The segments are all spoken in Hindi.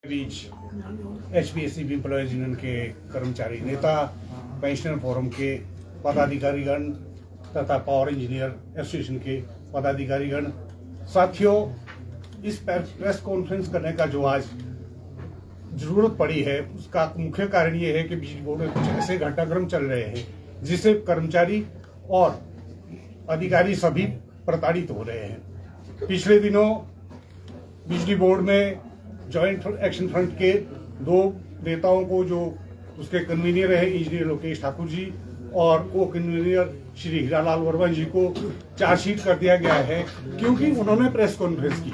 बीच एचपीएससी एम्प्लॉयज यूनियन के कर्मचारी नेता, पेंशनर फोरम के पदाधिकारीगण तथा पावर इंजीनियर एसोसिएशन के पदाधिकारीगण, साथियों, इस प्रेस कॉन्फ्रेंस करने का जो आज जरूरत पड़ी है उसका मुख्य कारण ये है कि बिजली बोर्ड में कुछ ऐसे घटनाक्रम चल रहे हैं जिससे कर्मचारी और अधिकारी सभी प्रताड़ित हो रहे हैं। पिछले दिनों बिजली बोर्ड में जॉइंट एक्शन फ्रंट के दो नेताओं को, जो उसके कन्वीनियर है इंजीनियर लोकेश ठाकुर जी और को कन्वीनियर श्री हीरालाल वर्मा जी को चार्जशीट कर दिया गया है क्योंकि उन्होंने प्रेस कॉन्फ्रेंस की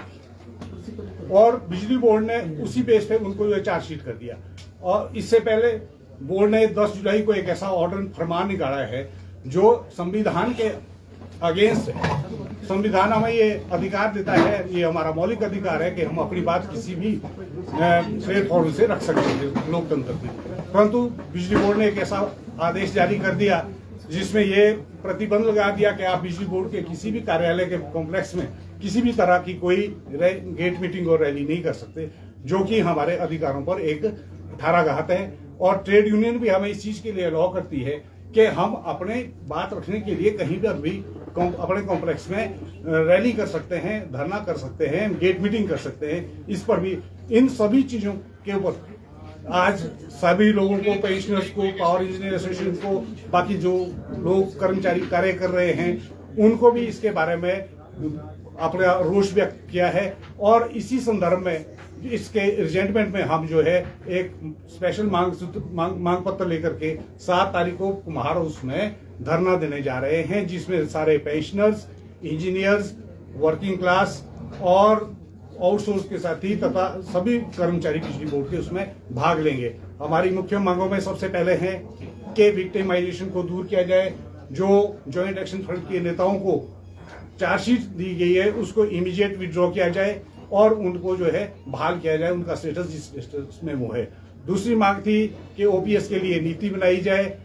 और बिजली बोर्ड ने उसी बेस पे उनको जो चार्जशीट कर दिया। और इससे पहले बोर्ड ने 10 जुलाई को एक ऐसा ऑर्डर फरमान निकाला है जो संविधान के अगेंस्ट है। संविधान हमें ये अधिकार देता है, ये हमारा मौलिक अधिकार है कि हम अपनी बात किसी भी प्लेटफॉर्म से रख सकते हैं लोकतंत्र में। परंतु बिजली बोर्ड ने एक ऐसा आदेश जारी कर दिया जिसमें ये प्रतिबंध लगा दिया कि आप बिजली बोर्ड के किसी भी कार्यालय के कॉम्प्लेक्स में किसी भी तरह की कोई गेट मीटिंग और रैली नहीं कर सकते, जो कि हमारे अधिकारों पर एक कुठाराघात है। और ट्रेड यूनियन भी हमें इस चीज के लिए अलाउ करती है कि हम अपने बात रखने के लिए कहीं पर भी अपने कॉम्प्लेक्स में रैली कर सकते हैं, धरना कर सकते हैं, गेट मीटिंग कर सकते हैं। इस पर भी इन सभी चीजों के ऊपर आज सभी लोगों को, पेंशनर्स को, पावर इंजीनियर एसोसिएशन को, बाकी जो लोग कर्मचारी कार्य कर रहे हैं उनको भी इसके बारे में अपना रोष व्यक्त किया है। और इसी संदर्भ में इसके रिजेंटमेंट में हम जो है एक स्पेशल मांग पत्र लेकर के 7 तारीख को कुम्हार हाउस में धरना देने जा रहे हैं, जिसमें सारे पेंशनर्स, इंजीनियर्स, वर्किंग क्लास और आउटसोर्स के साथी तथा सभी कर्मचारी बिजली बोर्ड के उसमें भाग लेंगे। हमारी मुख्य मांगों में सबसे पहले है कि विक्टिमाइजेशन को दूर किया जाए। जो जॉइंट एक्शन फ्रंट के नेताओं को चार्जशीट दी गई है उसको इमीडिएट विड्रॉ किया जाए और उनको जो है बहाल किया जाए, उनका स्टेटस जिस स्टेटस में वो है। दूसरी मांग थी कि ओपीएस के लिए नीति बनाई जाए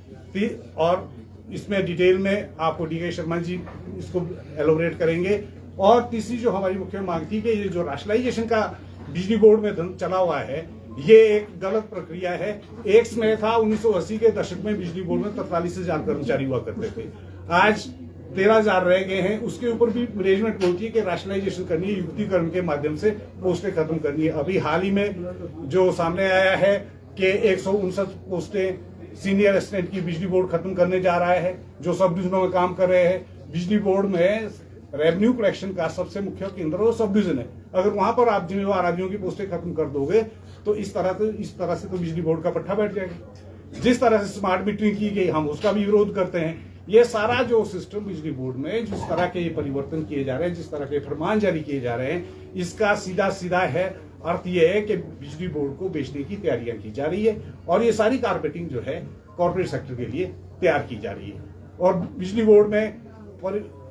और इसमें डिटेल में आपको डी.के. शर्मा जी इसको एलोबरेट करेंगे। और तीसरी जो हमारी मुख्य मांग थी कि ये जो राशनलाइजेशन का बिजली बोर्ड में चला हुआ है ये एक गलत प्रक्रिया है। एक समय था 1980 के दशक में बिजली बोर्ड में 43,000 कर्मचारी हुआ करते थे, आज 13,000 रह गए हैं। उसके ऊपर भी मैनेजमेंट बोलती है कि राशनलाइजेशन करनी है, युक्तिकरण के माध्यम से पोस्टें खत्म करनी है। अभी हाल ही में जो सामने आया है कि 159 पोस्टें सीनियर असिस्टेंट की बिजली बोर्ड खत्म करने जा रहा है, जो सब डिविजनों में काम कर रहे हैं। बिजली बोर्ड में रेवेन्यू कलेक्शन का सबसे मुख्य केंद्र वो सब डिविजन है। अगर वहां पर आप जिम्मेवार आदमियों की पोस्टें खत्म कर दोगे तो इस तरह से तो बिजली बोर्ड का पट्टा बैठ जाएगा। जिस तरह से स्मार्ट मीटरिंग की गई हम उसका भी विरोध करते हैं। ये सारा जो सिस्टम बिजली बोर्ड में जिस तरह के ये परिवर्तन किए जा रहे हैं, जिस तरह के फरमान जारी किए जा रहे हैं, इसका सीधा सीधा है अर्थ ये है कि बिजली बोर्ड को बेचने की तैयारियां की जा रही है और ये सारी कारपेटिंग जो है कॉर्पोरेट सेक्टर के लिए तैयार की जा रही है। और बिजली बोर्ड में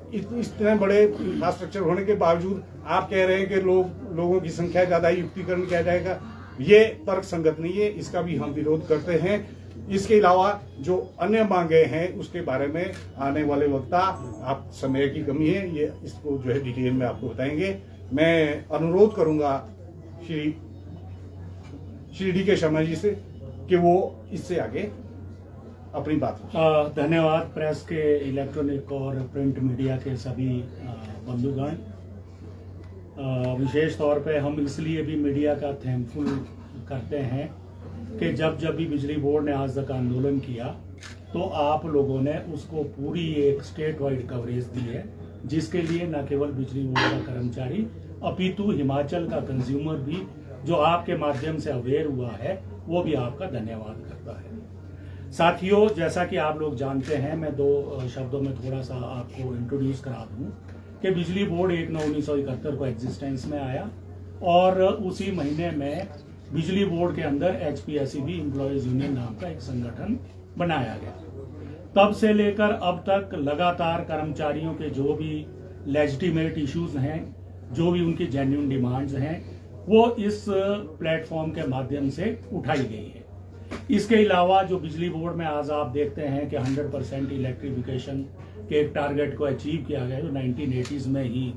इतने बड़े इंफ्रास्ट्रक्चर होने के बावजूद आप कह रहे हैं कि लोगों की संख्या ज्यादा, युक्तिकरण किया जाएगा, ये तर्क संगत नहीं है। इसका भी हम विरोध करते हैं। इसके अलावा जो अन्य मांगे हैं उसके बारे में आने वाले वक्ता, आप समय की कमी है, ये इसको जो है डिटेल में आपको बताएंगे। मैं अनुरोध करूंगा श्री डी.के. शर्मा जी से कि वो इससे आगे अपनी बात। धन्यवाद प्रेस के, इलेक्ट्रॉनिक और प्रिंट मीडिया के सभी बंधुगण। विशेष तौर पे हम इसलिए भी मीडिया का थैंकफुल करते हैं कि जब भी बिजली बोर्ड ने आज तक आंदोलन किया तो आप लोगों ने उसको पूरी एक स्टेट वाइड कवरेज दी है, जिसके लिए न केवल बिजली बोर्ड का कर्मचारी अपितु हिमाचल का कंज्यूमर भी जो आपके माध्यम से अवेयर हुआ है वो भी आपका धन्यवाद करता है। साथियों, जैसा कि आप लोग जानते हैं, मैं 2 शब्दों में थोड़ा सा आपको इंट्रोड्यूस करा दूं कि बिजली बोर्ड 1/9/1971 को एग्जिस्टेंस में आया और उसी महीने में बिजली बोर्ड के अंदर एचपीएससी एम्प्लॉयज यूनियन नाम का एक संगठन बनाया गया। तब से लेकर अब तक लगातार कर्मचारियों के जो भी लेजिटिमेट इश्यूज हैं, जो भी उनकी जेन्युइन डिमांड्स हैं, वो इस प्लेटफॉर्म के माध्यम से उठाई गई है। इसके अलावा जो बिजली बोर्ड में आज आप देखते हैं कि 100% इलेक्ट्रिफिकेशन के एक टारगेट को अचीव किया गया, जो 1980s में ही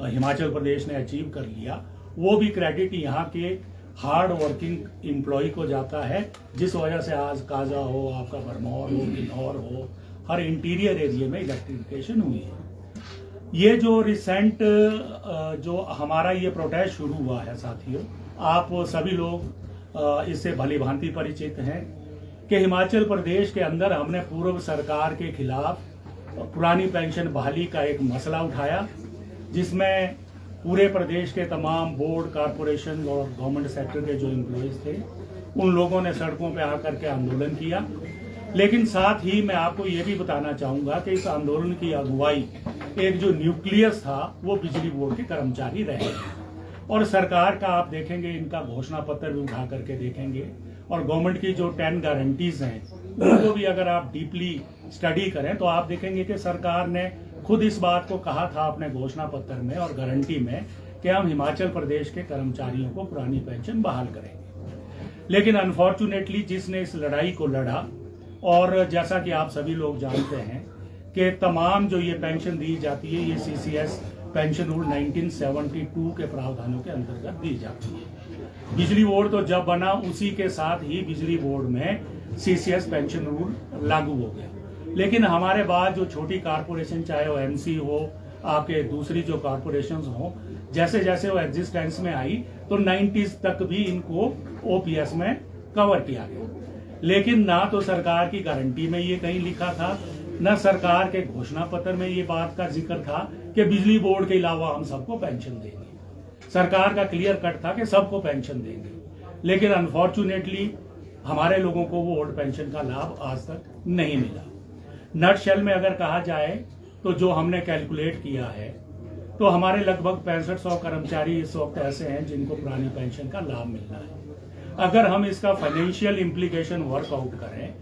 हिमाचल प्रदेश ने अचीव कर लिया। वो भी क्रेडिट यहाँ के हार्ड वर्किंग एम्प्लॉय को जाता है, जिस वजह से आज काजा हो, आपका भरमौर हो, किन्नौर हो, हर इंटीरियर एरिया में इलेक्ट्रिफिकेशन हुई है। ये जो रिसेंट जो हमारा ये प्रोटेस्ट शुरू हुआ है साथियों, आप सभी लोग इससे भली भांति परिचित हैं कि हिमाचल प्रदेश के अंदर हमने पूर्व सरकार के खिलाफ पुरानी पेंशन बहाली का एक मसला उठाया, जिसमें पूरे प्रदेश के तमाम बोर्ड, कारपोरेशन और गवर्नमेंट सेक्टर के जो एम्प्लॉयज थे, उन लोगों ने सड़कों पे आकर के आंदोलन किया। लेकिन साथ ही मैं आपको ये भी बताना चाहूँगा कि इस आंदोलन की अगुवाई एक जो न्यूक्लियस था वो बिजली बोर्ड के कर्मचारी रहे, और सरकार का आप देखेंगे, इनका घोषणा पत्र भी उठा करके देखेंगे, और गवर्नमेंट की जो 10 गारंटीज हैं उनको भी अगर आप डीपली स्टडी करें तो आप देखेंगे कि सरकार ने खुद इस बात को कहा था अपने घोषणा पत्र में और गारंटी में कि हम हिमाचल प्रदेश के कर्मचारियों को पुरानी पेंशन बहाल करेंगे। लेकिन अनफॉर्चुनेटली जिसने इस लड़ाई को लड़ा, और जैसा कि आप सभी लोग जानते हैं कि तमाम जो ये पेंशन दी जाती है, ये सीसीएस पेंशन रूल 1972 के प्रावधानों के अंतर्गत दी जाती है। बिजली बोर्ड तो जब बना उसी के साथ ही बिजली बोर्ड में सीसीएस पेंशन रूल लागू हो गया। लेकिन हमारे बाद जो छोटी कारपोरेशन, चाहे वो एमसी हो, आपके दूसरी जो कारपोरेशंस हो, जैसे जैसे वो एग्जिस्टेंस में आई तो 90s तक भी इनको ओपीएस में कवर किया गया। लेकिन ना तो सरकार की गारंटी में ये कहीं लिखा था, न सरकार के घोषणा पत्र में ये बात का जिक्र था कि बिजली बोर्ड के अलावा हम सबको पेंशन देंगे। सरकार का क्लियर कट था कि सबको पेंशन देंगे, लेकिन अनफॉर्चुनेटली हमारे लोगों को वो ओल्ड पेंशन का लाभ आज तक नहीं मिला। नट शेल में अगर कहा जाए तो जो हमने कैलकुलेट किया है तो हमारे लगभग 6500 कर्मचारी इस वक्त ऐसे हैं जिनको पुरानी पेंशन का लाभ मिलना है। अगर हम इसका फाइनेंशियल इम्प्लीकेशन वर्कआउट करें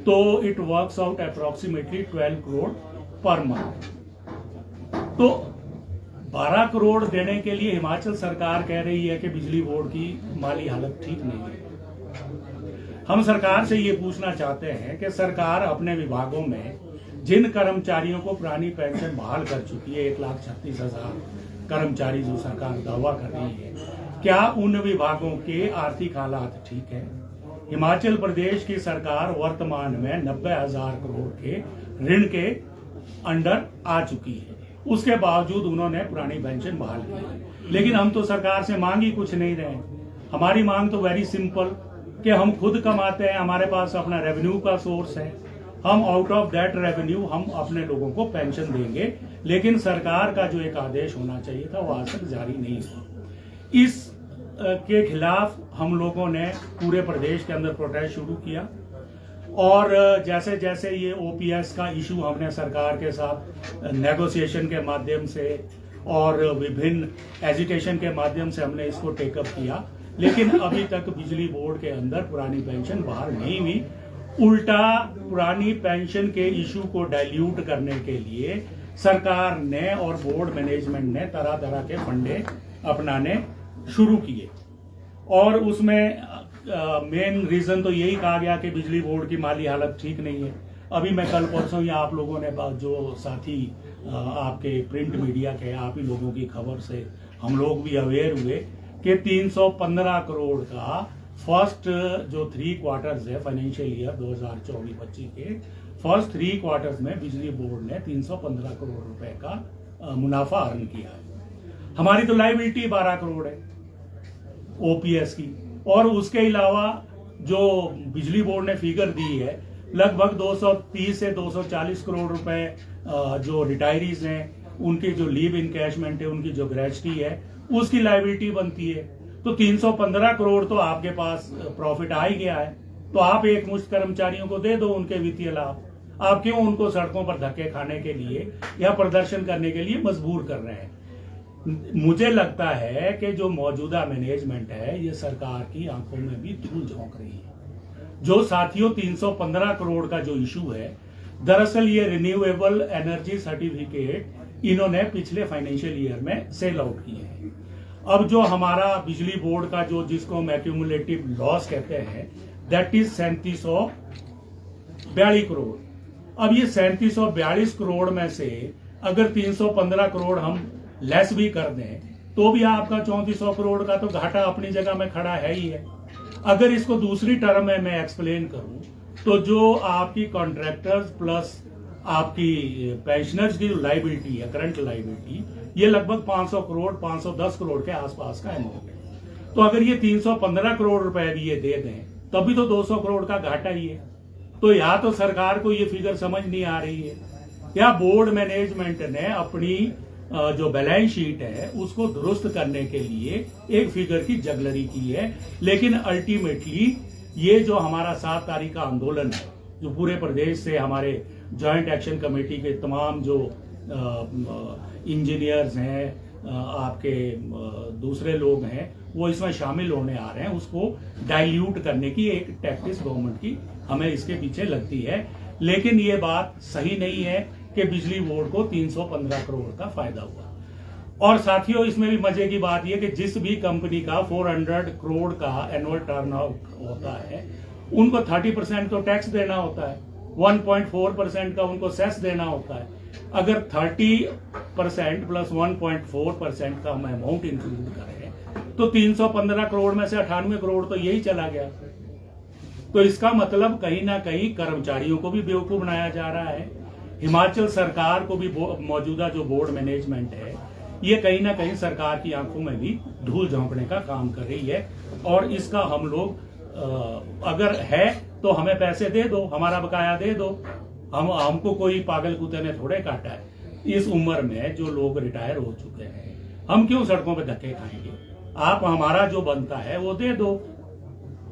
तो it works out approximately 12 crore per month. तो 12 करोड़ देने के लिए हिमाचल सरकार कह रही है कि बिजली बोर्ड की माली हालत ठीक नहीं है। हम सरकार से ये पूछना चाहते हैं कि सरकार अपने विभागों में जिन कर्मचारियों को पुरानी पेंशन बहाल कर चुकी है, 1,36,000 कर्मचारी जो सरकार दावा कर रही है, क्या उन विभागों के आर्थिक हालात ठीक है? हिमाचल प्रदेश की सरकार वर्तमान में 90,000 करोड़ के ऋण के अंडर आ चुकी है, उसके बावजूद उन्होंने पुरानी पेंशन बहाल की है। लेकिन हम तो सरकार से मांग ही कुछ नहीं रहे। हमारी मांग तो वेरी सिंपल कि हम खुद कमाते हैं, हमारे पास अपना रेवेन्यू का सोर्स है, हम आउट ऑफ दैट रेवेन्यू हम अपने लोगों को पेंशन देंगे। लेकिन सरकार का जो एक आदेश होना चाहिए था वो आज तक जारी नहीं हुआ। इस के खिलाफ हम लोगों ने पूरे प्रदेश के अंदर प्रोटेस्ट शुरू किया, और जैसे जैसे ये ओपीएस का इशू हमने सरकार के साथ नेगोशिएशन के माध्यम से और विभिन्न एजिटेशन के माध्यम से हमने इसको टेकअप किया, लेकिन अभी तक बिजली बोर्ड के अंदर पुरानी पेंशन बहाल नहीं हुई। उल्टा पुरानी पेंशन के इशू को डाइल्यूट करने के लिए सरकार ने और बोर्ड मैनेजमेंट ने तरह तरह के फंडे अपनाने शुरू किए, और उसमें मेन रीजन तो यही कहा गया कि बिजली बोर्ड की माली हालत ठीक नहीं है। अभी मैं कल परसों या आप लोगों ने जो साथी आपके प्रिंट मीडिया के आप ही लोगों की खबर से हम लोग भी अवेयर हुए कि 315 करोड़ का फर्स्ट जो 3 क्वार्टर्स है फाइनेंशियल ईयर 2024-25 के फर्स्ट 3 क्वार्टर्स में बिजली बोर्ड ने 315 करोड़ रुपए का मुनाफा अर्न किया है। हमारी तो लायबिलिटी 12 करोड़ है ओपीएस की, और उसके अलावा जो बिजली बोर्ड ने फिगर दी है लगभग 230 से 240 करोड़ रुपए जो रिटायरीज हैं उनकी जो लीव इनकैशमेंट है, उनकी जो ग्रेजुटी है, उसकी लायबिलिटी बनती है। तो 315 करोड़ तो आपके पास प्रॉफिट आ ही गया है, तो आप एक मुश्त कर्मचारियों को दे दो उनके वित्तीय लाभ। आप क्यों उनको सड़कों पर धक्के खाने के लिए या प्रदर्शन करने के लिए मजबूर कर रहे हैं? मुझे लगता है कि जो मौजूदा मैनेजमेंट है ये सरकार की आंखों में भी धूल झोंक रही है। जो साथियों 315 करोड़ का जो इशू है, दरअसल ये रिन्यूएबल एनर्जी सर्टिफिकेट इन्होंने पिछले फाइनेंशियल ईयर में सेल आउट किए हैं। अब जो हमारा बिजली बोर्ड का जो जिसको हम एक्यूमुलेटिव लॉस कहते हैं, दैट इज 3742 करोड़। अब ये 3742 करोड़ में से अगर 315 करोड़ हम लेस भी कर दें तो भी आपका 3400 करोड़ का तो घाटा अपनी जगह में खड़ा है ही है। अगर इसको दूसरी टर्म में मैं एक्सप्लेन करूं तो जो आपकी कॉन्ट्रैक्टर्स प्लस आपकी पेंशनर्स की जो लाइबिलिटी है, करंट लाइबिलिटी, ये लगभग 500 करोड़ 510 करोड़ के आसपास का अमाउंट है। तो अगर ये 315 करोड़ रुपए भी ये दे दें तभी तो 200 करोड़ का घाटा ही है। तो या तो सरकार को ये फिगर समझ नहीं आ रही है, या बोर्ड मैनेजमेंट ने अपनी जो बैलेंस शीट है उसको दुरुस्त करने के लिए एक फिगर की जगलरी की है। लेकिन अल्टीमेटली ये जो हमारा 7 तारीख का आंदोलन है, जो पूरे प्रदेश से हमारे जॉइंट एक्शन कमेटी के तमाम जो इंजीनियर्स हैं, आपके दूसरे लोग हैं, वो इसमें शामिल होने आ रहे हैं, उसको डाइल्यूट करने की एक टैक्टिस गवर्नमेंट की हमें इसके पीछे लगती है। लेकिन ये बात सही नहीं है कि बिजली बोर्ड को 315 करोड़ का फायदा हुआ। और साथियों, इसमें भी मजे की बात यह कि जिस भी कंपनी का 400 करोड़ का एनुअल टर्नआउट होता है उनको 30% तो टैक्स देना होता है, 1.4% का उनको सेस देना होता है। अगर 30% प्लस 1.4% का हम अमाउंट इंक्लूड करें तो 315 करोड़ में से 98 करोड़ तो यही चला गया। तो इसका मतलब कहीं ना कहीं कर्मचारियों को भी बेवकूफ बनाया जा रहा है, हिमाचल सरकार को भी, मौजूदा जो बोर्ड मैनेजमेंट है ये कहीं ना कहीं सरकार की आंखों में भी धूल झोंकने का काम कर रही है। और इसका हम लोग अगर है तो हमें पैसे दे दो, हमारा बकाया दे दो, हमको कोई पागल कुत्ते ने थोड़े काटा है। इस उम्र में जो लोग रिटायर हो चुके हैं, हम क्यों सड़कों पे धक्के खाएंगे? आप हमारा जो बनता है वो दे दो।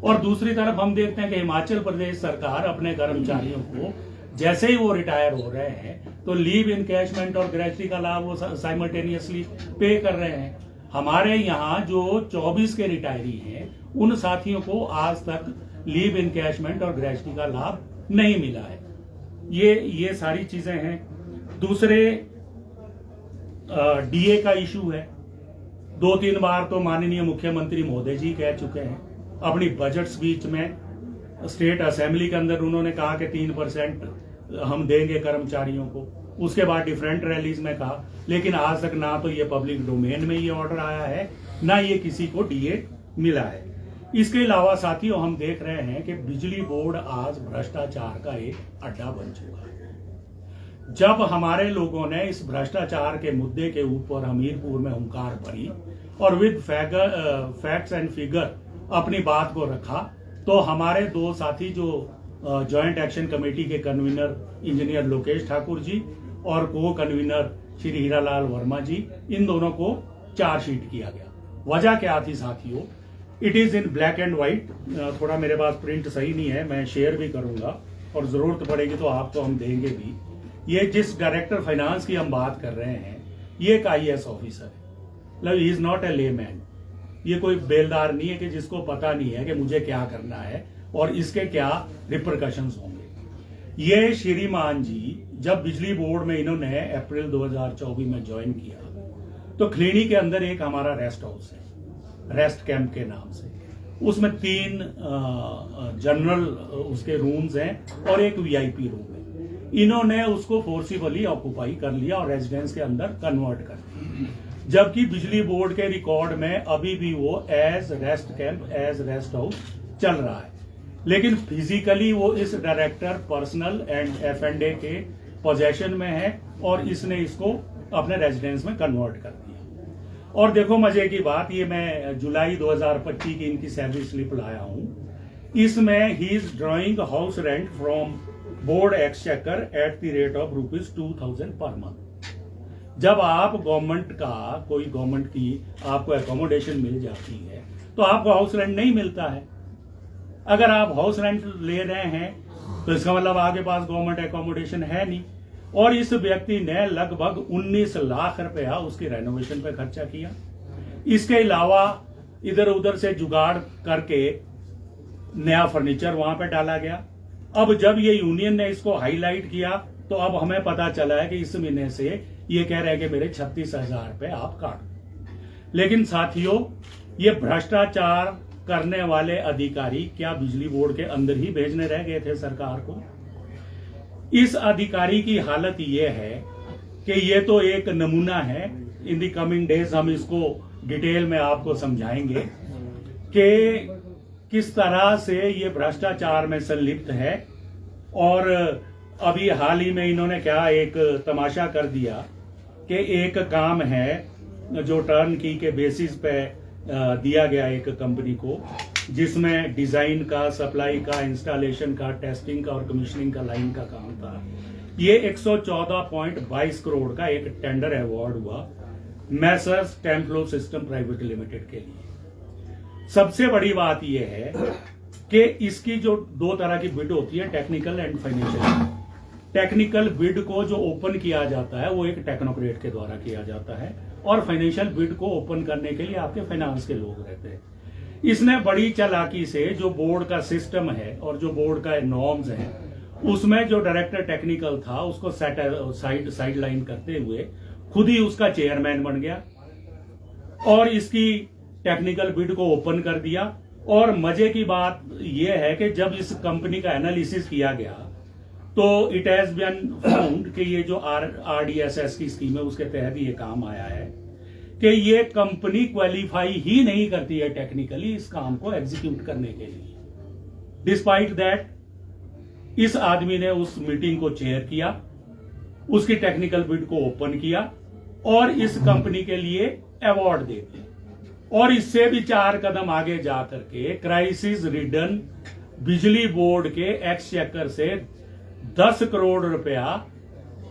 और दूसरी तरफ हम देखते हैं कि हिमाचल प्रदेश सरकार अपने कर्मचारियों को जैसे ही वो रिटायर हो रहे हैं तो लीव इनकैशमेंट और ग्रेच्युटी का लाभ वो साइमल्टेनियसली पे कर रहे हैं। हमारे यहाँ जो 24 के रिटायरी हैं उन साथियों को आज तक लीव इनकैशमेंट और ग्रेच्युटी का लाभ नहीं मिला है। ये सारी चीजें हैं। दूसरे डीए का इशू है। 2-3 बार तो माननीय मुख्यमंत्री महोदय जी कह चुके हैं अपनी बजट स्पीच में, स्टेट असेंबली के अंदर उन्होंने कहा कि 3% हम देंगे कर्मचारियों को। उसके बाद डिफरेंट रैलीज में कहा, लेकिन आज तक ना तो ये पब्लिक डोमेन में ये ऑर्डर आया है, ना ये किसी को डीए मिला है। इसके अलावा साथियों, हम देख रहे हैं कि बिजली बोर्ड आज भ्रष्टाचार का एक अड्डा बन चुका है। जब हमारे लोगों ने इस भ्रष्टाचार के मुद्दे के ऊपर हमीरपुर में हुंकार भरी और विद फैक्ट्स एंड फिगर अपनी बात को रखा, तो हमारे 2 साथी जो जॉइंट एक्शन कमेटी के कन्वीनर इंजीनियर लोकेश ठाकुर जी और को कन्वीनर श्री हीरालाल वर्मा जी, इन दोनों को चार्जशीट किया गया। वजह क्या थी साथियों? It is in black and white. थोड़ा मेरे पास प्रिंट सही नहीं है, मैं शेयर भी करूंगा और जरूरत पड़ेगी तो आपको हम देंगे भी। ये जिस डायरेक्टर फाइनेंस की हम बात कर रहे हैं, ये एक IAS ऑफिसर है, मतलब he is not a layman. ये कोई बेलदार नहीं है कि जिसको पता नहीं है कि मुझे क्या करना है और इसके क्या रिपरकशंस होंगे। ये श्रीमान जी जब बिजली बोर्ड में इन्होंने अप्रैल 2024 में ज्वाइन किया तो खलीणी के अंदर एक हमारा रेस्ट हाउस है, रेस्ट कैंप के नाम से। उसमें 3 जनरल उसके रूम्स हैं और एक VIP रूम है। इन्होंने उसको फोर्सिबली ऑक्युपाई कर लिया और रेजिडेंस के अंदर कन्वर्ट कर दिया, जबकि बिजली बोर्ड के रिकॉर्ड में अभी भी वो as rest camp, as rest house चल रहा है। लेकिन फिजिकली वो इस डायरेक्टर पर्सनल एंड F&A के पोजेशन में है और इसने इसको अपने रेजिडेंस में कन्वर्ट कर दिया। और देखो मजे की बात, ये मैं जुलाई 2025 की इनकी सैलरी स्लिप लाया हूं। इसमें he is drawing house rent from board exchequer at the rate of ₹2000 per month. जब आप गवर्नमेंट का, कोई गवर्नमेंट की आपको एकोमोडेशन मिल जाती है तो आपको हाउस रेंट नहीं मिलता है। अगर आप हाउस रेंट ले रहे हैं तो इसका मतलब आपके पास गवर्नमेंट एकोमोडेशन है नहीं। और इस व्यक्ति ने लगभग 19 लाख रुपया उसकी रेनोवेशन पे खर्चा किया। इसके अलावा इधर उधर से जुगाड़ करके नया फर्नीचर वहां पे डाला गया। अब जब ये यूनियन ने इसको हाईलाइट किया तो अब हमें पता चला है कि इस महीने से ये कह रहे हैं कि मेरे 36,000 रुपए आप काट। लेकिन साथियों, ये भ्रष्टाचार करने वाले अधिकारी क्या बिजली बोर्ड के अंदर ही भेजने रह गए थे सरकार को? इस अधिकारी की हालत ये है कि ये तो एक नमूना है। इन दी कमिंग डेज हम इसको डिटेल में आपको समझाएंगे कि किस तरह से ये भ्रष्टाचार में संलिप्त है। और अभी हाल ही में इन्होंने क्या एक तमाशा कर दिया कि एक काम है जो टर्न की के बेसिस पे दिया गया एक कंपनी को, जिसमें डिजाइन का, सप्लाई का, इंस्टॉलेशन का, टेस्टिंग का और कमीशनिंग का लाइन का काम था। ये 114.22 करोड़ का एक टेंडर अवार्ड हुआ मैसर्स टेम्प्लो सिस्टम प्राइवेट लिमिटेड के लिए। सबसे बड़ी बात यह है कि इसकी जो दो तरह की बिड होती है, technical and financial. Technical bid को जो ओपन किया जाता है वो एक टेक्नोक्रेट के द्वारा किया जाता है, और फाइनेंशियल बिड को ओपन करने के लिए आपके फाइनेंस के लोग रहते हैं। इसने बड़ी चालाकी से जो बोर्ड का सिस्टम है और जो बोर्ड का नॉर्म्स है, उसमें जो डायरेक्टर टेक्निकल था उसको साइड लाइन करते हुए खुद ही उसका चेयरमैन बन गया और इसकी टेक्निकल बिड को ओपन कर दिया। और मजे की बात यह है कि जब इस कंपनी का एनालिसिस किया गया तो इट हैज बीन फाउंड कि ये जो RDSS की स्कीम है उसके तहत ये काम आया है कि ये कंपनी क्वालिफाई ही नहीं करती है टेक्निकली इस काम को एग्जीक्यूट करने के लिए। डिस्पाइट दैट इस आदमी ने उस मीटिंग को चेयर किया, उसकी टेक्निकल बिड को ओपन किया और इस कंपनी के लिए अवार्ड दे दिया। और इससे भी 4 कदम आगे जाकर के क्राइसिस रिडन बिजली बोर्ड के एक्सचेकर से 10 करोड़ रुपया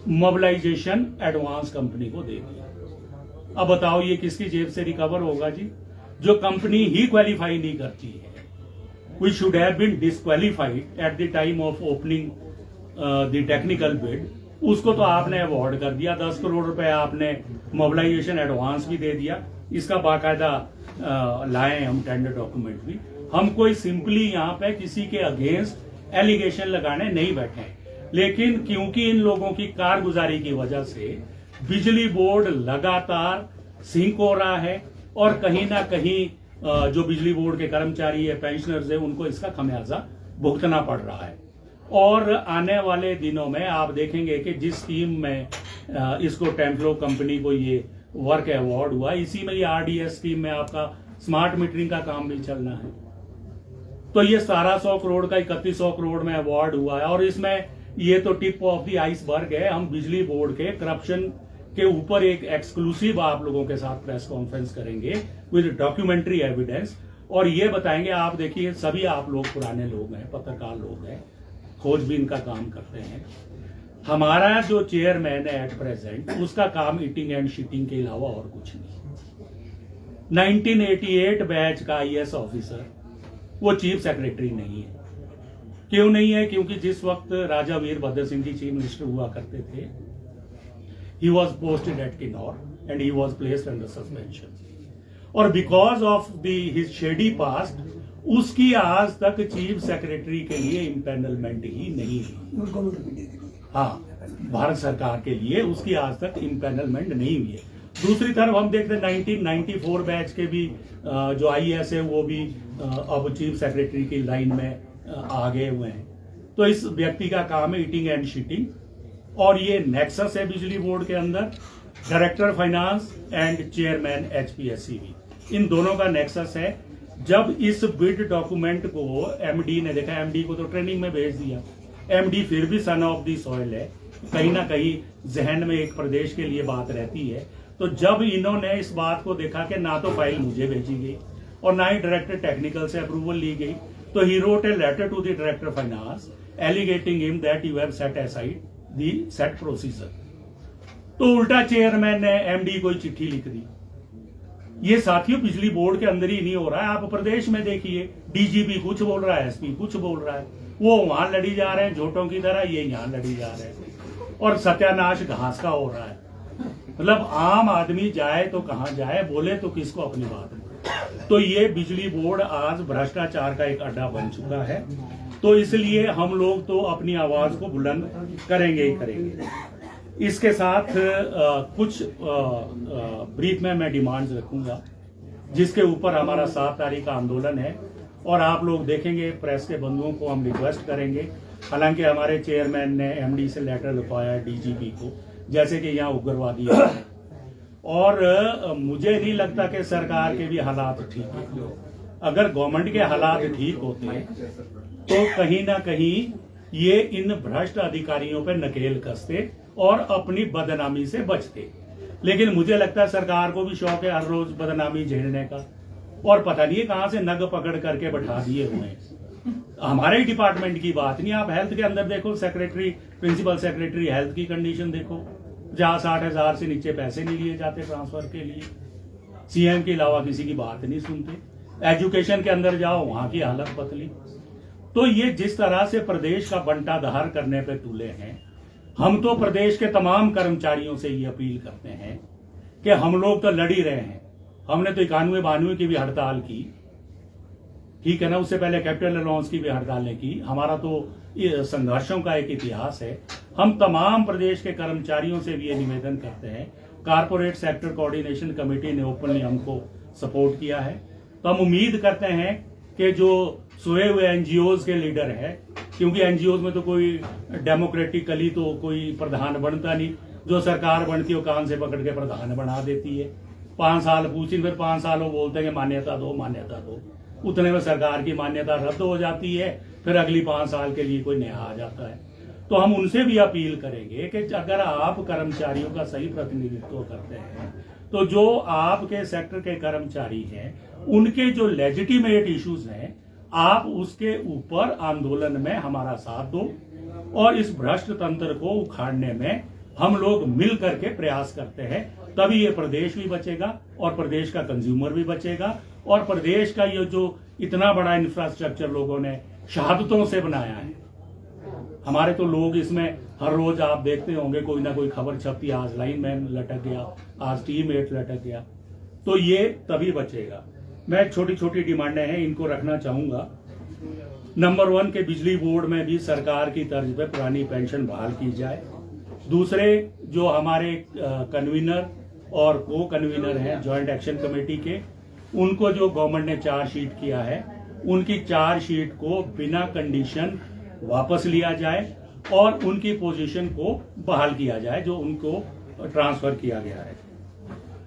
मोबिलाइजेशन एडवांस कंपनी को दे दिया। अब बताओ ये किसकी जेब से रिकवर होगा जी, जो कंपनी ही क्वालिफाई नहीं करती है। We should have been disqualified at the time of opening the technical bid. उसको तो आपने अवॉर्ड कर दिया, 10 करोड़ रुपए आपने मोबिलाइजेशन एडवांस भी दे दिया। इसका बाकायदा लाए हम टेंडर डॉक्यूमेंट भी। हम कोई सिंपली यहाँ पे किसी के अगेंस्ट एलिगेशन लगाने नहीं बैठे, लेकिन क्योंकि इन लोगों की कारगुजारी की वजह से बिजली बोर्ड लगातार सिंक हो रहा है और कहीं ना कहीं जो बिजली बोर्ड के कर्मचारी है, पेंशनर्स है, उनको इसका खमियाजा भुगतना पड़ रहा है। और आने वाले दिनों में आप देखेंगे कि जिस स्कीम में इसको टेम्प्लो कंपनी को ये वर्क अवार्ड हुआ, इसी में ये RDS स्कीम में आपका स्मार्ट मीटरिंग का काम भी चलना है। तो ये 1700 करोड़ का 3100 करोड़ में अवार्ड हुआ है और इसमें ये तो टिप ऑफ द आइसबर्ग है। हम बिजली बोर्ड के करप्शन के ऊपर एक एक्सक्लूसिव आप लोगों के साथ प्रेस कॉन्फ्रेंस करेंगे विद डॉक्यूमेंट्री एविडेंस, और ये बताएंगे। आप देखिए, सभी आप लोग पुराने लोग हैं, पत्रकार लोग हैं, खोजबीन का काम करते हैं। हमारा जो चेयरमैन है एट प्रेजेंट, उसका काम ईटिंग एंड शीटिंग के अलावा और कुछ नहीं। 1988 बैच का IAS ऑफिसर, वो चीफ सेक्रेटरी नहीं है। क्यों नहीं है? क्योंकि जिस वक्त राजा वीरभद्र सिंह जी चीफ मिनिस्टर हुआ करते थे, he was posted at Kinnaur and he was placed under suspension. और because of his shady past, उसकी आज तक चीफ सेक्रेटरी के लिए इम्पेनलमेंट ही नहीं हुई। हाँ, भारत सरकार के लिए उसकी आज तक इम्पेनलमेंट नहीं हुई है। दूसरी तरफ हम देखते हैं 1994 बैच के भी जो IAS है वो भी अब चीफ सेक्रेटरी की लाइन में आ गए हुए हैं। तो इस व्यक्ति का काम है ईटिंग एंड शीटिंग, और ये नेक्सस है बिजली बोर्ड के अंदर, director finance and chairman HPSCB, इन दोनों का नेक्सस है। जब इस बिड डॉक्यूमेंट को MD ने देखा, MD को तो ट्रेनिंग में भेज दिया, MD फिर भी सन ऑफ दी सॉइल है, कहीं ना कहीं जहन में एक प्रदेश के लिए बात रहती है। तो जब इन्होंने इस बात को देखा कि ना तो फाइल मुझे भेजी गई और ना ही डायरेक्टर टेक्निकल से अप्रूवल ली गई, तो ही wrote a letter to the director finance alleging him that you have set aside the set procedure. तो उल्टा चेयरमैन ने MD को चिट्ठी लिख दी। ये साथियों बिजली बोर्ड के अंदर ही नहीं हो रहा है, आप प्रदेश में देखिए, DGP कुछ बोल रहा है, SP कुछ बोल रहा है, वो वहां लड़ी जा रहे हैं झोटों की तरह, ये यहाँ लड़ी जा रहे हैं, और सत्यानाश घास का हो रहा है। मतलब आम आदमी जाए तो कहां जाए, बोले तो किसको अपनी बात में। तो ये बिजली बोर्ड आज भ्रष्टाचार का एक अड्डा बन चुका है। तो इसलिए हम लोग तो अपनी आवाज को बुलंद करेंगे ही करेंगे। इसके साथ कुछ ब्रीफ में मैं डिमांड्स रखूंगा, जिसके ऊपर हमारा 7 तारीख का आंदोलन है, और आप लोग देखेंगे प्रेस के बंधुओं को हम रिक्वेस्ट करेंगे। हालांकि हमारे चेयरमैन ने MD से लेटर लिखवाया DGP को, जैसे कि यहाँ उग्रवादी है, और मुझे नहीं लगता कि सरकार के भी हालात ठीक है। अगर गवर्नमेंट के हालात ठीक होते तो कहीं ना कहीं ये इन भ्रष्ट अधिकारियों पर नकेल कसते और अपनी बदनामी से बचते। लेकिन मुझे लगता है सरकार को भी शौक है हर रोज बदनामी झेलने का, और पता नहीं कहां से नग पकड़ करके बैठा दिए हुए हैं। हमारे ही डिपार्टमेंट की बात नहीं, आप हेल्थ के अंदर देखो, सेक्रेटरी, प्रिंसिपल सेक्रेटरी हेल्थ की कंडीशन देखो, जहां 60,000 से नीचे पैसे नहीं लिए जाते ट्रांसफर के लिए। सीएम के अलावा किसी की बात नहीं सुनते। एजुकेशन के अंदर जाओ, वहां की हालत पतली। तो ये जिस तरह से प्रदेश का बंटाधार करने पे तुले हैं, हम तो प्रदेश के तमाम कर्मचारियों से ये अपील करते हैं कि हम लोग तो लड़ ही रहे हैं। हमने तो 91-92 की भी हड़ताल की, ठीक है ना, उससे पहले कैपिटल अलाउंस की भी हड़तालें की। हमारा तो ये संघर्षों का एक इतिहास है। हम तमाम प्रदेश के कर्मचारियों से भी ये निवेदन करते हैं, कारपोरेट सेक्टर कोऑर्डिनेशन कमेटी ने ओपनली हमको सपोर्ट किया है, तो हम उम्मीद करते हैं कि जो सोए हुए एनजीओज के लीडर है, क्योंकि एनजीओज में तो कोई डेमोक्रेटिकली तो कोई प्रधान बनता नहीं, जो सरकार बनती है वो कान से पकड़ के प्रधान बना देती है। 5 साल पूछी, फिर 5 साल वो बोलते हैं कि मान्यता दो मान्यता दो, उतने में सरकार की मान्यता रद्द हो जाती है, फिर अगली 5 साल के लिए कोई नया आ जाता है। तो हम उनसे भी अपील करेंगे कि अगर आप कर्मचारियों का सही प्रतिनिधित्व करते हैं तो जो आपके सेक्टर के कर्मचारी हैं उनके जो लेजिटिमेट इश्यूज हैं, आप उसके ऊपर आंदोलन में हमारा साथ दो, और इस भ्रष्ट तंत्र को उखाड़ने में हम लोग मिल करके प्रयास करते हैं। तभी ये प्रदेश भी बचेगा और प्रदेश का कंज्यूमर भी बचेगा, और प्रदेश का ये जो इतना बड़ा इंफ्रास्ट्रक्चर लोगों ने शहादतों से बनाया है, हमारे तो लोग इसमें हर रोज आप देखते होंगे कोई ना कोई खबर छपती, आज लाइनमैन लटक गया, आज टीममेट लटक गया, तो ये तभी बचेगा। मैं छोटी छोटी डिमांडें हैं, इनको रखना चाहूंगा। नंबर 1 के बिजली बोर्ड में भी सरकार की तर्ज पे पुरानी पेंशन बहाल की जाए। दूसरे जो हमारे कन्वीनर और को कन्वीनर हैं ज्वाइंट एक्शन कमेटी के, उनको जो गवर्नमेंट ने चार्जशीट किया है, उनकी चार्जशीट को बिना कंडीशन वापस लिया जाए और उनकी पोजीशन को बहाल किया जाए जो उनको ट्रांसफर किया गया है।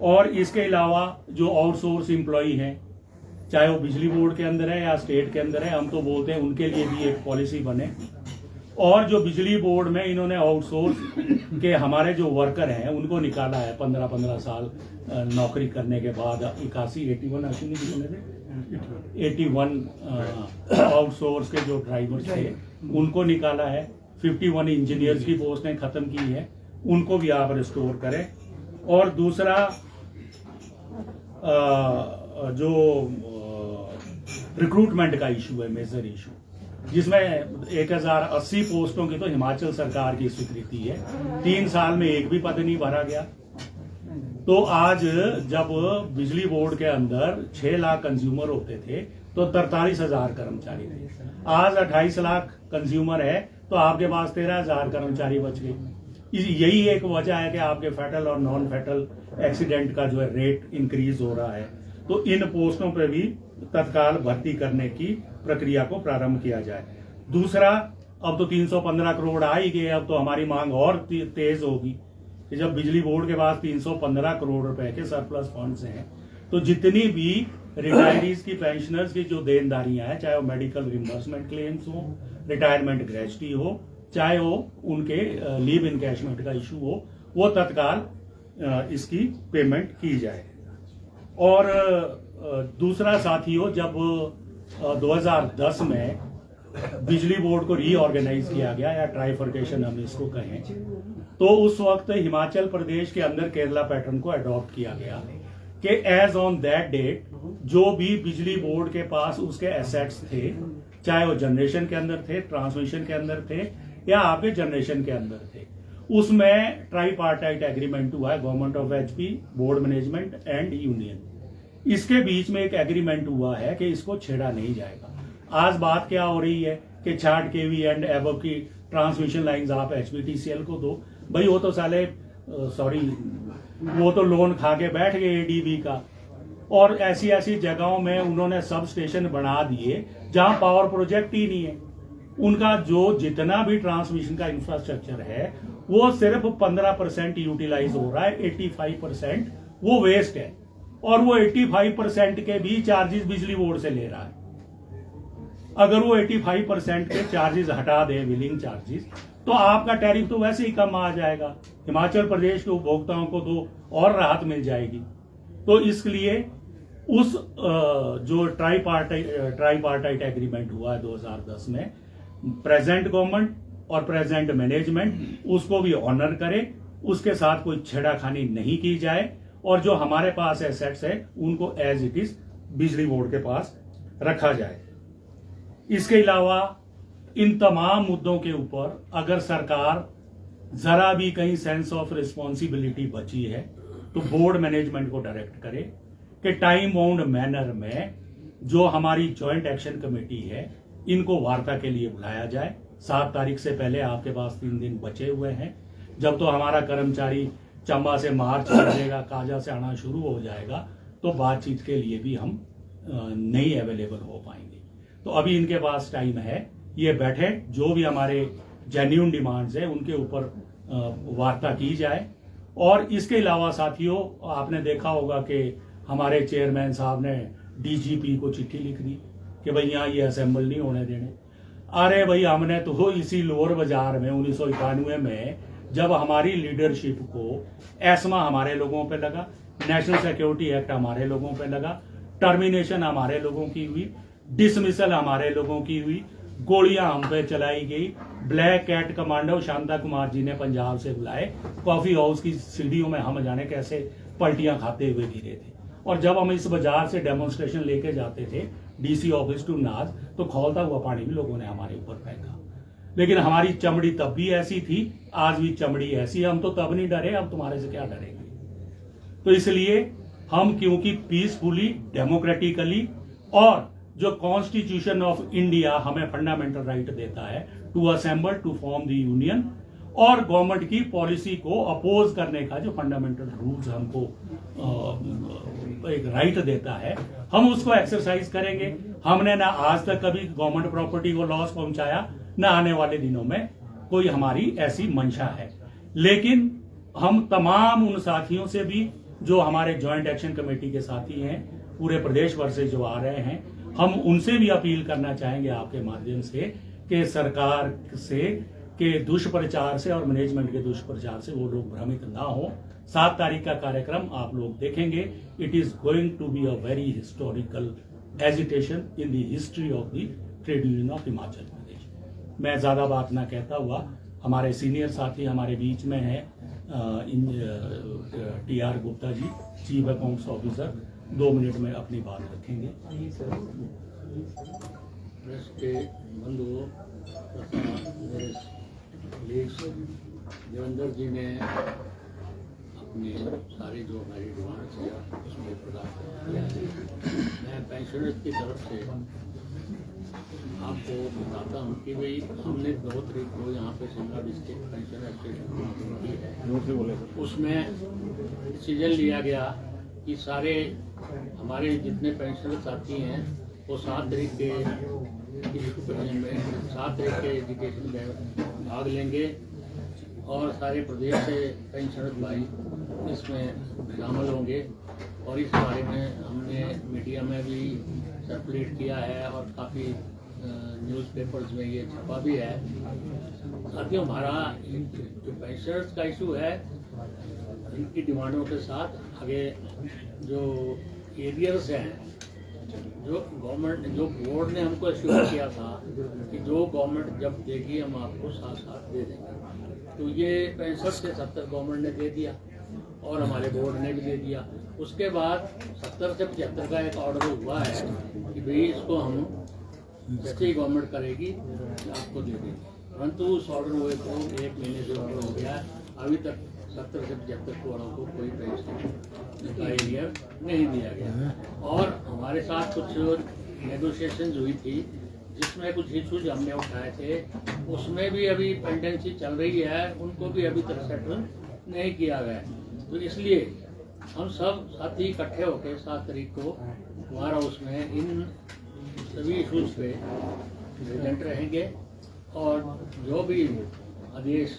और इसके अलावा जो आउटसोर्स एम्प्लॉई हैं, चाहे वो बिजली बोर्ड के अंदर है या स्टेट के अंदर है, हम तो बोलते हैं उनके लिए भी एक पॉलिसी बने। और जो बिजली बोर्ड में इन्होंने आउटसोर्स के हमारे जो वर्कर हैं उनको निकाला है 15-15 साल नौकरी करने के बाद, 81 आउटसोर्स के जो ड्राइवर्स थे उनको निकाला है। 51 इंजीनियर्स की पोस्टें खत्म की है, उनको भी आप रिस्टोर करें। और दूसरा जो रिक्रूटमेंट का इशू है, मेजर इशू, जिसमें 1080 पोस्टों की तो हिमाचल सरकार की स्वीकृति है, 3 साल में एक भी पद नहीं भरा गया। तो आज जब बिजली बोर्ड के अंदर 6 लाख कंज्यूमर होते थे तो 43,000 कर्मचारी थे, आज 28 लाख कंज्यूमर है तो आपके पास 13,000 कर्मचारी बच गए। यही एक वजह है कि आपके फेटल और नॉन फेटल एक्सीडेंट का जो है रेट इंक्रीज हो रहा है। तो इन पोस्टों पे भी तत्काल भर्ती करने की प्रक्रिया को प्रारंभ किया जाए। दूसरा, अब तो 315 करोड़ आ ही गए, अब तो हमारी मांग और तेज होगी कि जब बिजली बोर्ड के पास 315 करोड़ रुपए के सरप्लस फंड्स हैं, तो जितनी भी रिटायरीज की, पेंशनर्स की जो देनदारियां हैं, चाहे वो मेडिकल रिम्बर्समेंट क्लेम्स हो, रिटायरमेंट ग्रेच्युटी हो, चाहे वो उनके लीव इनकैशमेंट का इशू हो, वो तत्काल इसकी पेमेंट की जाए। और दूसरा साथियों, जब 2010 में बिजली बोर्ड को रीऑर्गेनाइज किया गया, या ट्राइफर्केशन हम इसको कहें, तो उस वक्त हिमाचल प्रदेश के अंदर केरला पैटर्न को अडॉप्ट किया गया कि एज ऑन दैट डेट जो भी बिजली बोर्ड के पास उसके एसेट्स थे, चाहे वो जनरेशन के अंदर थे, ट्रांसमिशन के अंदर थे, या आपके जनरेशन के अंदर थे, उसमें ट्राईपार्टाइट एग्रीमेंट हुआ है government of HP, board management and union. इसके बीच में एक एग्रीमेंट हुआ है कि इसको छेड़ा नहीं जाएगा। आज बात क्या हो रही है कि 60 kV एंड एबव की ट्रांसमिशन लाइंस आप एचपीटीसीएल को दो। भाई वो तो साले वो तो लोन खा के बैठ गए एडीबी का, और ऐसी ऐसी जगहों में उन्होंने सब स्टेशन बना दिए जहां पावर प्रोजेक्ट ही नहीं है। उनका जो जितना भी ट्रांसमिशन का इंफ्रास्ट्रक्चर है वो सिर्फ 15% यूटिलाइज हो रहा है, 85% वो वेस्ट है, और वो 85% के भी चार्जेस बिजली बोर्ड से ले रहा है। अगर वो 85% के चार्जेस हटा दे, बिलिंग चार्जेस, तो आपका टैरिफ तो वैसे ही कम आ जाएगा। हिमाचल प्रदेश के उपभोक्ताओं को तो और राहत मिल जाएगी। तो इसलिए उस जो ट्राईपार्टाइट एग्रीमेंट हुआ है 2010 में, प्रेजेंट गवर्नमेंट और प्रेजेंट मैनेजमेंट उसको भी ऑनर करे, उसके साथ कोई छेड़ाखानी नहीं की जाए, और जो हमारे पास एसेट्स है उनको एज इट इज बिजली बोर्ड के पास रखा जाए। इसके अलावा इन तमाम मुद्दों के ऊपर अगर सरकार जरा भी कहीं सेंस ऑफ रिस्पॉन्सिबिलिटी बची है तो बोर्ड मैनेजमेंट को डायरेक्ट करे कि टाइम बाउंड मैनर में जो हमारी जॉइंट एक्शन कमेटी है इनको वार्ता के लिए बुलाया जाए। 7 तारीख से पहले आपके पास 3 दिन बचे हुए हैं। जब तो हमारा कर्मचारी चंबा से मार्च करेगा, काजा से आना शुरू हो जाएगा, तो बातचीत के लिए भी हम नहीं अवेलेबल हो पाएंगे। तो अभी इनके पास टाइम है, ये बैठे, जो भी हमारे जेन्युइन डिमांड्स है उनके ऊपर वार्ता की जाए। और इसके अलावा साथियों, आपने देखा होगा कि हमारे चेयरमैन साहब ने डीजीपी को चिट्ठी लिख दी कि भाई यहाँ ये असेंबल नहीं होने देने। अरे भाई, हमने तो इसी लोअर बाजार में 1991 में जब हमारी लीडरशिप को एस्मा हमारे लोगों पे लगा, नेशनल सिक्योरिटी एक्ट हमारे लोगों पे लगा, टर्मिनेशन हमारे लोगों की हुई, डिसमिसल हमारे लोगों की हुई, गोलियां हम पे चलाई गई, black cat commando Shanta Kumar ji ने पंजाब से बुलाए, कॉफी हाउस की सीढ़ियों में हम जाने कैसे पलटियां खाते हुए गिरे थे। और जब हम इस बाजार से डेमोन्स्ट्रेशन लेके जाते थे डीसी ऑफिस टू नाज, तो खौलता हुआ पानी भी लोगों ने हमारे ऊपर फेंका। लेकिन हमारी चमड़ी तब भी ऐसी थी, आज भी चमड़ी ऐसी है। हम तो तब नहीं डरे, अब तुम्हारे से क्या डरेंगे। तो इसलिए हम, क्योंकि पीसफुली, डेमोक्रेटिकली, और जो कॉन्स्टिट्यूशन ऑफ इंडिया हमें फंडामेंटल राइट देता है to assemble, to form the union, और गवर्नमेंट की पॉलिसी को अपोज करने का जो फंडामेंटल रूल्स हमको एक राइट देता है, हम उसको एक्सरसाइज करेंगे। हमने ना आज तक कभी गवर्नमेंट प्रॉपर्टी को लॉस पहुंचाया, ना आने वाले दिनों में कोई हमारी ऐसी मंशा है। लेकिन हम तमाम उन साथियों से भी जो हमारे ज्वाइंट एक्शन कमेटी के साथी हैं, पूरे प्रदेश भर से जो आ रहे हैं, हम उनसे भी अपील करना चाहेंगे आपके माध्यम से कि सरकार से के दुष्प्रचार से और मैनेजमेंट के दुष्प्रचार से वो लोग भ्रमित ना हो। 7 तारीख का कार्यक्रम आप लोग देखेंगे। It is going to be a very historical agitation in the history of the trade union of Himachal Pradesh. मैं ज्यादा बात ना कहता हुआ, हमारे सीनियर साथी हमारे बीच में है, TR Gupta ji, chief accounts officer, 2 minute में अपनी बात रखेंगे। प्रेस के बंधुओं, देवेंद्र जी ने अपनी सारी जो हमारी डिमांड्स है उसमें प्रकाश किया है। मैं पेंशनर्स की तरफ से आपको बताता हूँ कि भाई हमने 2 तारीख को यहाँ पे शिमला डिस्ट्रिक्ट पेंशन एसोसिएशन की है, उसमें डिसीजन लिया गया कि सारे हमारे जितने पेंशनर साथी हैं वो 7 तारीख के एजुकेशन में भाग लेंगे, और सारे प्रदेश से पेंशनर भाई इसमें शामिल होंगे। और इस बारे में हमने मीडिया में भी सर्कुलेट किया है और काफ़ी न्यूज़पेपर्स में ये छपा भी है। साथियों, हमारा जो पेंशनर्स का इशू है, इनकी डिमांडों के साथ आगे जो एरियर्स हैं, जो गवर्नमेंट, जो बोर्ड ने हमको एश्योर किया था कि जो गवर्नमेंट जब देगी हम आपको साथ साथ दे देंगे, तो ये 65 से 70 गवर्नमेंट ने दे दिया और हमारे बोर्ड ने भी दे दिया। उसके बाद 70 से 75 का एक ऑर्डर हुआ है कि भाई इसको हम जैसे गवर्नमेंट करेगी आपको दे देंगे, परंतु उस ऑर्डर हुए को 1 महीने से ऑर्डर हो गया है, अभी तक 70 से 75 करोड़ को कोई पेंशन का एरिया नहीं दिया गया। और हमारे साथ कुछ नेगोशिएशन हुई थी जिसमें कुछ इशूज हमने उठाए थे, उसमें भी अभी पेंडेंसी चल रही है, उनको भी अभी तक सेटल नहीं किया गया। तो इसलिए हम सब साथी इकट्ठे होकर 7 तारीख को हमारा उसमें इन सभी इशूज पे प्रेजेंट रहेंगे, और जो भी आदेश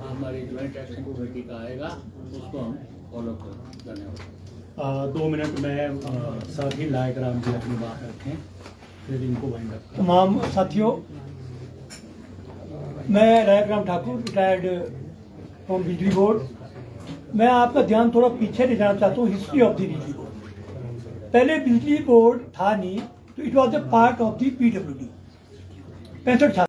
हमारी ज्वाइंट एक्शन कमेटी का आएगा उसको हम फॉलो करो। धन्यवाद। 2 मिनट में साथी लायक राम जी अपनी बात रखें, फिर इनको वाइंड अप करें। तमाम साथियों, मैं रायक ठाकुर, रिटायर्ड फ्रॉम बिजली बोर्ड। मैं आपका ध्यान थोड़ा पीछे ले जाना चाहता हूँ, हिस्ट्री ऑफ द बिजली बोर्ड। पहले बिजली बोर्ड था नहीं, तो it was a part of the PWD। 65